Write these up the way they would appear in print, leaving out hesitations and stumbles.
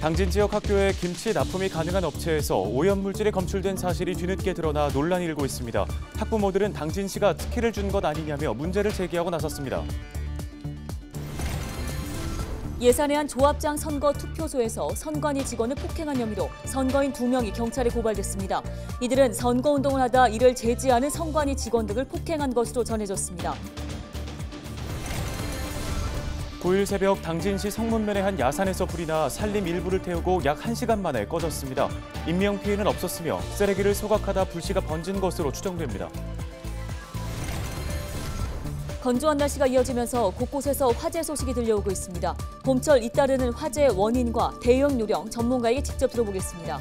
당진 지역 학교에 김치 납품이 가능한 업체에서 오염물질이 검출된 사실이 뒤늦게 드러나 논란이 일고 있습니다. 학부모들은 당진시가 특혜를 준 것 아니냐며 문제를 제기하고 나섰습니다. 예산외한 조합장 선거 투표소에서 선관위 직원을 폭행한 혐의로 선거인 2명이 경찰에 고발됐습니다. 이들은 선거운동을 하다 이를 제지하는 선관위 직원 등을 폭행한 것으로 전해졌습니다. 9일 새벽 당진시 성문면의 한 야산에서 불이 나 산림 일부를 태우고 약 1시간 만에 꺼졌습니다. 인명피해는 없었으며 쓰레기를 소각하다 불씨가 번진 것으로 추정됩니다. 건조한 날씨가 이어지면서 곳곳에서 화재 소식이 들려오고 있습니다. 봄철 잇따르는 화재의 원인과 대응 요령 전문가에게 직접 들어보겠습니다.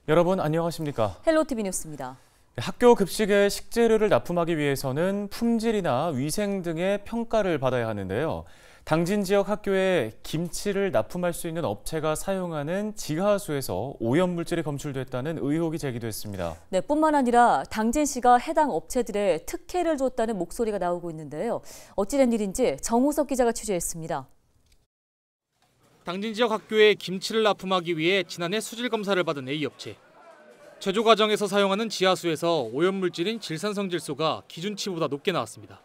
여러분 안녕하십니까? 헬로티비 뉴스입니다. 학교 급식에 식재료를 납품하기 위해서는 품질이나 위생 등의 평가를 받아야 하는데요. 당진 지역 학교에 김치를 납품할 수 있는 업체가 사용하는 지하수에서 오염물질이 검출됐다는 의혹이 제기됐습니다. 네, 뿐만 아니라 당진시가 해당 업체들에 특혜를 줬다는 목소리가 나오고 있는데요. 어찌된 일인지 정호석 기자가 취재했습니다. 당진 지역 학교에 김치를 납품하기 위해 지난해 수질 검사를 받은 A업체. 제조 과정에서 사용하는 지하수에서 오염물질인 질산성질소가 기준치보다 높게 나왔습니다.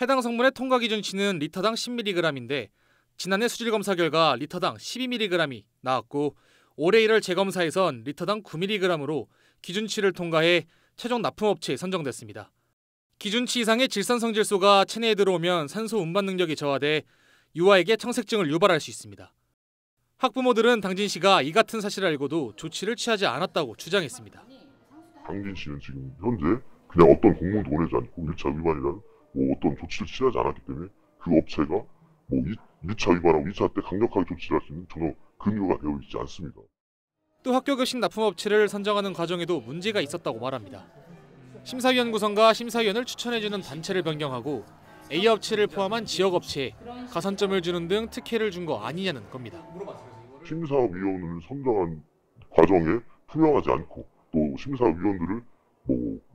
해당 성분의 통과 기준치는 리터당 10mg인데 지난해 수질 검사 결과 리터당 12mg이 나왔고 올해 1월 재검사에선 리터당 9mg으로 기준치를 통과해 최종 납품업체에 선정됐습니다. 기준치 이상의 질산성질소가 체내에 들어오면 산소 운반 능력이 저하돼 유아에게 청색증을 유발할 수 있습니다. 학부모들은 당진시가 이 같은 사실을 알고도 조치를 취하지 않았다고 주장했습니다. 당진시는 지금 현재 그냥 어떤 공문도 보내지 않고 1차 위반이라는 어떤 조치를 취하지 않았기 때문에 그 업체가 1차 위반하고 2차 때 강력하게 조치를 할 수 있는 전혀 근거가 되어 있지 않습니다. 또 학교 급식 납품업체를 선정하는 과정에도 문제가 있었다고 말합니다. 심사위원 구성과 심사위원을 추천해주는 단체를 변경하고 A업체를 포함한 지역업체에 가산점을 주는 등 특혜를 준 거 아니냐는 겁니다. 심사위원을 선정한 과정에 투명하지 않고 또 심사위원들을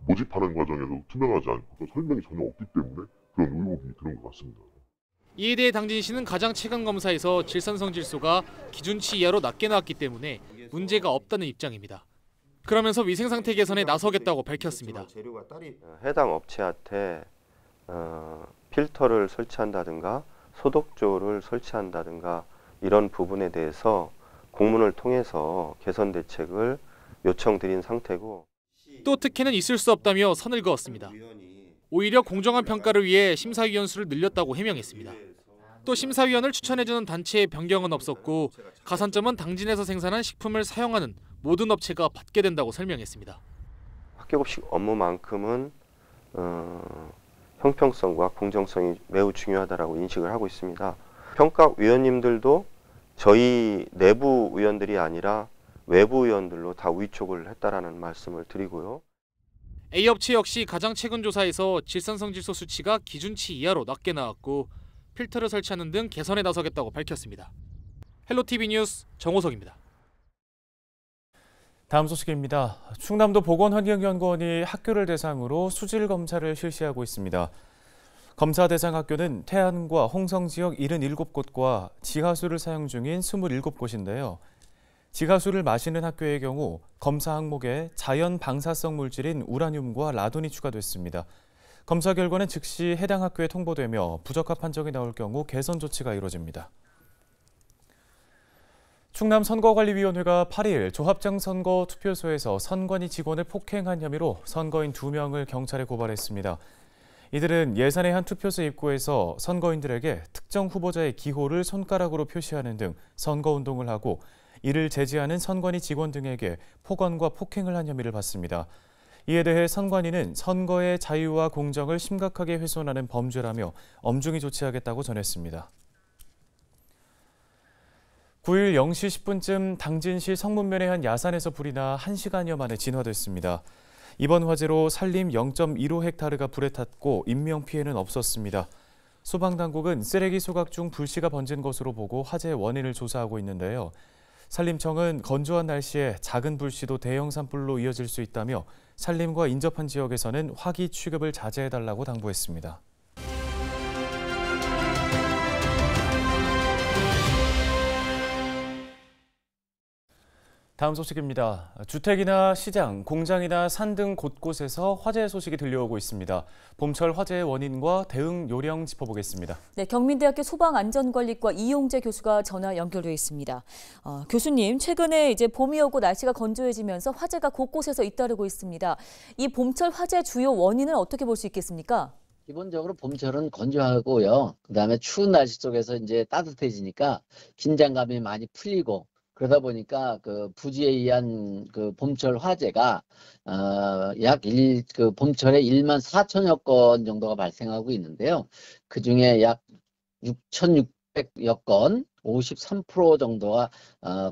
모집하는 과정에도 투명하지 않고 설명이 전혀 없기 때문에 그런 의혹이 드는 것 같습니다. 이에 대해 당진시는 가장 최근 검사에서 질산성질소가 기준치 이하로 낮게 나왔기 때문에 문제가 없다는 입장입니다. 그러면서 위생상태 개선에 나서겠다고 밝혔습니다. 해당 업체한테 필터를 설치한다든가 소독조를 설치한다든가 이런 부분에 대해서 공문을 통해서 개선 대책을 요청드린 상태고 또 특혜는 있을 수 없다며 선을 그었습니다. 오히려 공정한 평가를 위해 심사위원 수를 늘렸다고 해명했습니다. 또 심사위원을 추천해주는 단체의 변경은 없었고 가산점은 당진에서 생산한 식품을 사용하는 모든 업체가 받게 된다고 설명했습니다. 학교급식 업무만큼은 형평성과 공정성이 매우 중요하다고 인식을 하고 있습니다. 평가위원님들도 저희 내부 위원들이 아니라 외부 위원들로 다 위촉을 했다라는 말씀을 드리고요. A업체 역시 가장 최근 조사에서 질산성질소 수치가 기준치 이하로 낮게 나왔고 필터를 설치하는 등 개선에 나서겠다고 밝혔습니다. 헬로티비 뉴스 정호석입니다. 다음 소식입니다. 충남도 보건환경연구원이 학교를 대상으로 수질 검사를 실시하고 있습니다. 검사 대상 학교는 태안과 홍성 지역 77곳과 지하수를 사용 중인 27곳인데요. 지하수를 마시는 학교의 경우 검사 항목에 자연 방사성 물질인 우라늄과 라돈이 추가됐습니다. 검사 결과는 즉시 해당 학교에 통보되며 부적합 판정이 나올 경우 개선 조치가 이루어집니다. 충남 선거관리위원회가 8일 조합장 선거 투표소에서 선관위 직원을 폭행한 혐의로 선거인 2명을 경찰에 고발했습니다. 이들은 예산의 한 투표소 입구에서 선거인들에게 특정 후보자의 기호를 손가락으로 표시하는 등 선거운동을 하고 이를 제지하는 선관위 직원 등에게 폭언과 폭행을 한 혐의를 받습니다. 이에 대해 선관위는 선거의 자유와 공정을 심각하게 훼손하는 범죄라며 엄중히 조치하겠다고 전했습니다. 9일 0시 10분쯤 당진시 성문면의 한 야산에서 불이 나 1시간여 만에 진화됐습니다. 이번 화재로 산림 0.15헥타르가 불에 탔고 인명피해는 없었습니다. 소방당국은 쓰레기 소각 중 불씨가 번진 것으로 보고 화재의 원인을 조사하고 있는데요. 산림청은 건조한 날씨에 작은 불씨도 대형 산불로 이어질 수 있다며 산림과 인접한 지역에서는 화기 취급을 자제해달라고 당부했습니다. 다음 소식입니다. 주택이나 시장, 공장이나 산 등 곳곳에서 화재 소식이 들려오고 있습니다. 봄철 화재의 원인과 대응 요령 짚어보겠습니다. 네, 경민대학교 소방안전관리과 이용재 교수가 전화 연결돼 있습니다. 교수님, 최근에 이제 봄이 오고 날씨가 건조해지면서 화재가 곳곳에서 잇따르고 있습니다. 이 봄철 화재 주요 원인은 어떻게 볼 수 있겠습니까? 기본적으로 봄철은 건조하고요. 그다음에 추운 날씨 속에서 이제 따뜻해지니까 긴장감이 많이 풀리고 그러다 보니까 그 부지에 의한 그 봄철 화재가 그 봄철에 1만 4천여 건 정도가 발생하고 있는데요. 그 중에 약 6,600여 건, 53% 정도가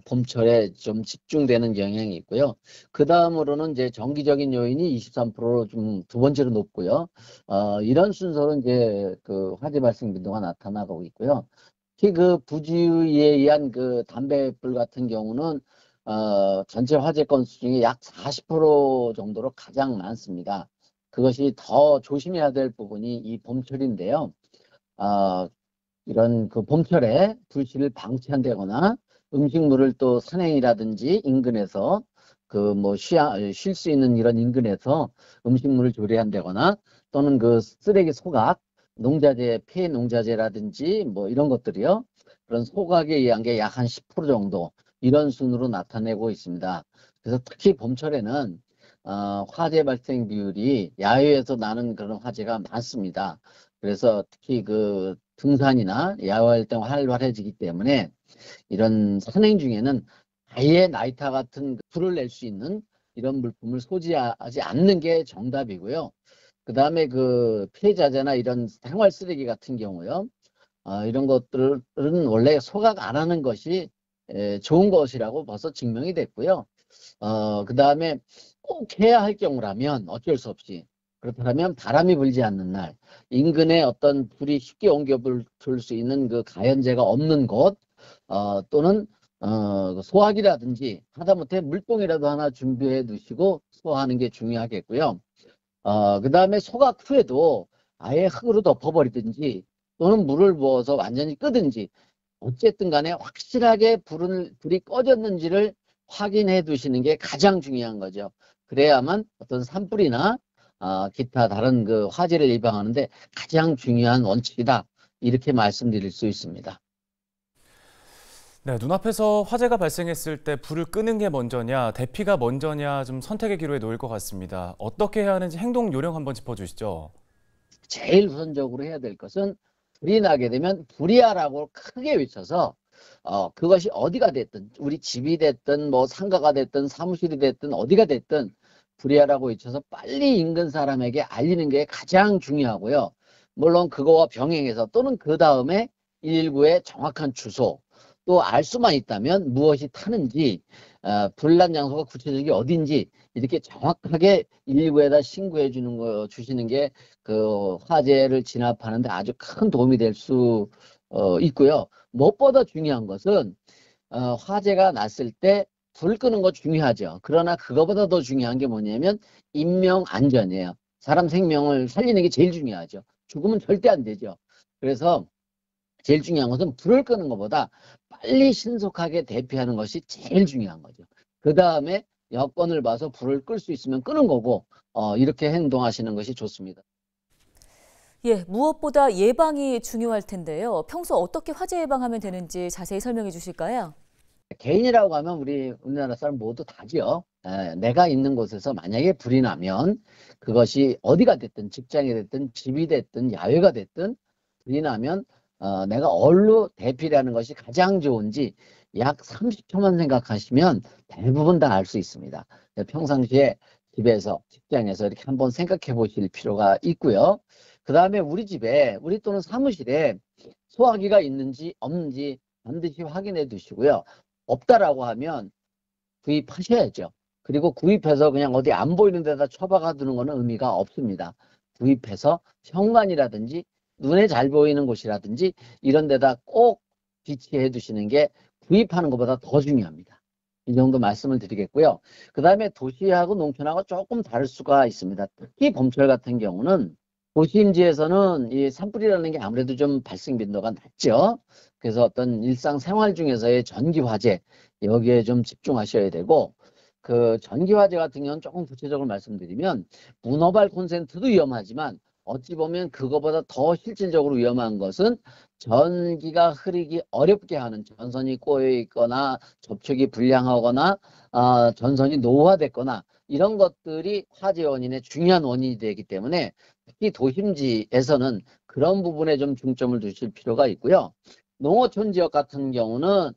봄철에 좀 집중되는 경향이 있고요. 그 다음으로는 이제 정기적인 요인이 23%로 좀 두 번째로 높고요. 이런 순서로 이제 그 화재 발생 빈도가 나타나고 있고요. 특히 그 부지에 의한 그 담배불 같은 경우는 전체 화재 건수 중에 약 40% 정도로 가장 많습니다. 그것이 더 조심해야 될 부분이 이 봄철인데요. 이런 그 봄철에 불씨를 방치한다거나 음식물을 또 산행이라든지 인근에서 그 뭐 쉴 수 있는 이런 인근에서 음식물을 조리한다거나 또는 그 쓰레기 소각 농자재, 폐 농자재라든지 뭐 이런 것들이요. 그런 소각에 의한 게 약 한 10% 정도 이런 순으로 나타내고 있습니다. 그래서 특히 봄철에는 화재 발생 비율이 야외에서 나는 그런 화재가 많습니다. 그래서 특히 그 등산이나 야외 활동 활발해지기 때문에 이런 산행 중에는 아예 나이타 같은 불을 낼 수 있는 이런 물품을 소지하지 않는 게 정답이고요. 그 다음에 그 폐자재나 이런 생활 쓰레기 같은 경우요. 이런 것들은 원래 소각 안 하는 것이 좋은 것이라고 벌써 증명이 됐고요. 그 다음에 꼭 해야 할 경우라면 어쩔 수 없이 그렇다면 바람이 불지 않는 날, 인근에 어떤 불이 쉽게 옮겨불 수 있는 그 가연재가 없는 곳, 또는 소화기라든지 하다못해 물통이라도 하나 준비해 두시고 소화하는 게 중요하겠고요. 그 다음에 소각 후에도 아예 흙으로 덮어버리든지 또는 물을 부어서 완전히 끄든지 어쨌든 간에 확실하게 불이 꺼졌는지를 확인해 두시는 게 가장 중요한 거죠. 그래야만 어떤 산불이나 기타 다른 그 화재를 예방하는데 가장 중요한 원칙이다. 이렇게 말씀드릴 수 있습니다. 네, 눈앞에서 화재가 발생했을 때 불을 끄는 게 먼저냐, 대피가 먼저냐 좀 선택의 기로에 놓일 것 같습니다. 어떻게 해야 하는지 행동 요령 한번 짚어주시죠. 제일 우선적으로 해야 될 것은 불이 나게 되면 불이야라고 크게 외쳐서 그것이 어디가 됐든 우리 집이 됐든 뭐 상가가 됐든 사무실이 됐든 어디가 됐든 불이야라고 외쳐서 빨리 인근 사람에게 알리는 게 가장 중요하고요. 물론 그거와 병행해서 또는 그 다음에 119의 정확한 주소 또 알 수만 있다면 무엇이 타는지 불난 장소가 구체적이 어딘지 이렇게 정확하게 119에다 신고해 주시는 게 그 화재를 진압하는데 아주 큰 도움이 될 수 있고요. 무엇보다 중요한 것은 화재가 났을 때 불 끄는 거 중요하죠. 그러나 그거보다 더 중요한 게 뭐냐면 인명 안전이에요. 사람 생명을 살리는 게 제일 중요하죠. 죽으면 절대 안 되죠. 그래서 제일 중요한 것은 불을 끄는 것보다 빨리 신속하게 대피하는 것이 제일 중요한 거죠. 그 다음에 여건을 봐서 불을 끌 수 있으면 끄는 거고 이렇게 행동하시는 것이 좋습니다. 예, 무엇보다 예방이 중요할 텐데요. 평소 어떻게 화재 예방하면 되는지 자세히 설명해 주실까요? 개인이라고 하면 우리나라 사람 모두 다죠. 내가 있는 곳에서 만약에 불이 나면 그것이 어디가 됐든 직장이 됐든 집이 됐든 야외가 됐든 불이 나면 내가 어디로 대피하는 것이 가장 좋은지 약 30초만 생각하시면 대부분 다 알 수 있습니다. 평상시에 집에서 직장에서 이렇게 한번 생각해 보실 필요가 있고요. 그 다음에 우리 집에 우리 또는 사무실에 소화기가 있는지 없는지 반드시 확인해 두시고요. 없다라고 하면 구입하셔야죠. 그리고 구입해서 그냥 어디 안 보이는 데다 처박아 두는 것은 의미가 없습니다. 구입해서 현관이라든지 눈에 잘 보이는 곳이라든지 이런 데다 꼭 비치해 두시는 게 구입하는 것보다 더 중요합니다. 이 정도 말씀을 드리겠고요. 그 다음에 도시하고 농촌하고 조금 다를 수가 있습니다. 특히 봄철 같은 경우는 도심지에서는 이 산불이라는 게 아무래도 좀 발생 빈도가 낮죠. 그래서 어떤 일상생활 중에서의 전기화재, 여기에 좀 집중하셔야 되고, 그 전기화재 같은 경우는 조금 구체적으로 말씀드리면 문어발 콘센트도 위험하지만 어찌 보면 그거보다 더 실질적으로 위험한 것은 전기가 흐르기 어렵게 하는, 전선이 꼬여 있거나 접촉이 불량하거나 전선이 노후화됐거나 이런 것들이 화재 원인의 중요한 원인이 되기 때문에 특히 도심지에서는 그런 부분에 좀 중점을 두실 필요가 있고요. 농어촌 지역 같은 경우는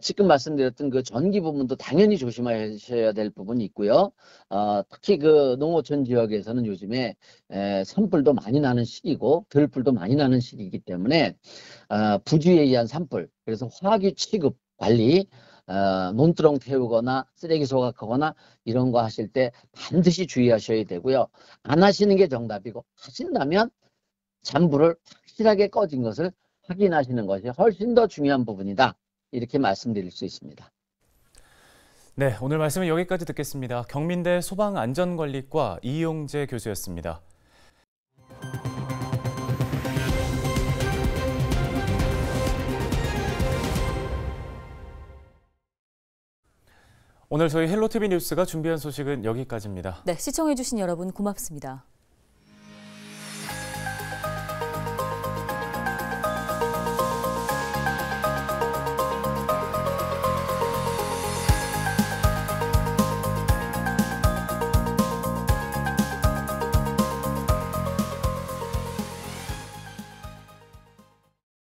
지금 말씀드렸던 그 전기 부분도 당연히 조심하셔야 될 부분이 있고요. 특히 그 농어촌 지역에서는 요즘에 산불도 많이 나는 시기고 들불도 많이 나는 시기이기 때문에 부주의에 의한 산불, 그래서 화기 취급 관리, 논두렁 태우거나 쓰레기 소각하거나 이런 거 하실 때 반드시 주의하셔야 되고요. 안 하시는 게 정답이고 하신다면 잔불을 확실하게 꺼진 것을 확인하시는 것이 훨씬 더 중요한 부분이다. 이렇게 말씀드릴 수 있습니다. 네, 오늘 말씀은 여기까지 듣겠습니다. 경민대 소방안전관리과 이용재 교수였습니다. 오늘 저희 헬로티비 뉴스가 준비한 소식은 여기까지입니다. 네, 시청해주신 여러분 고맙습니다.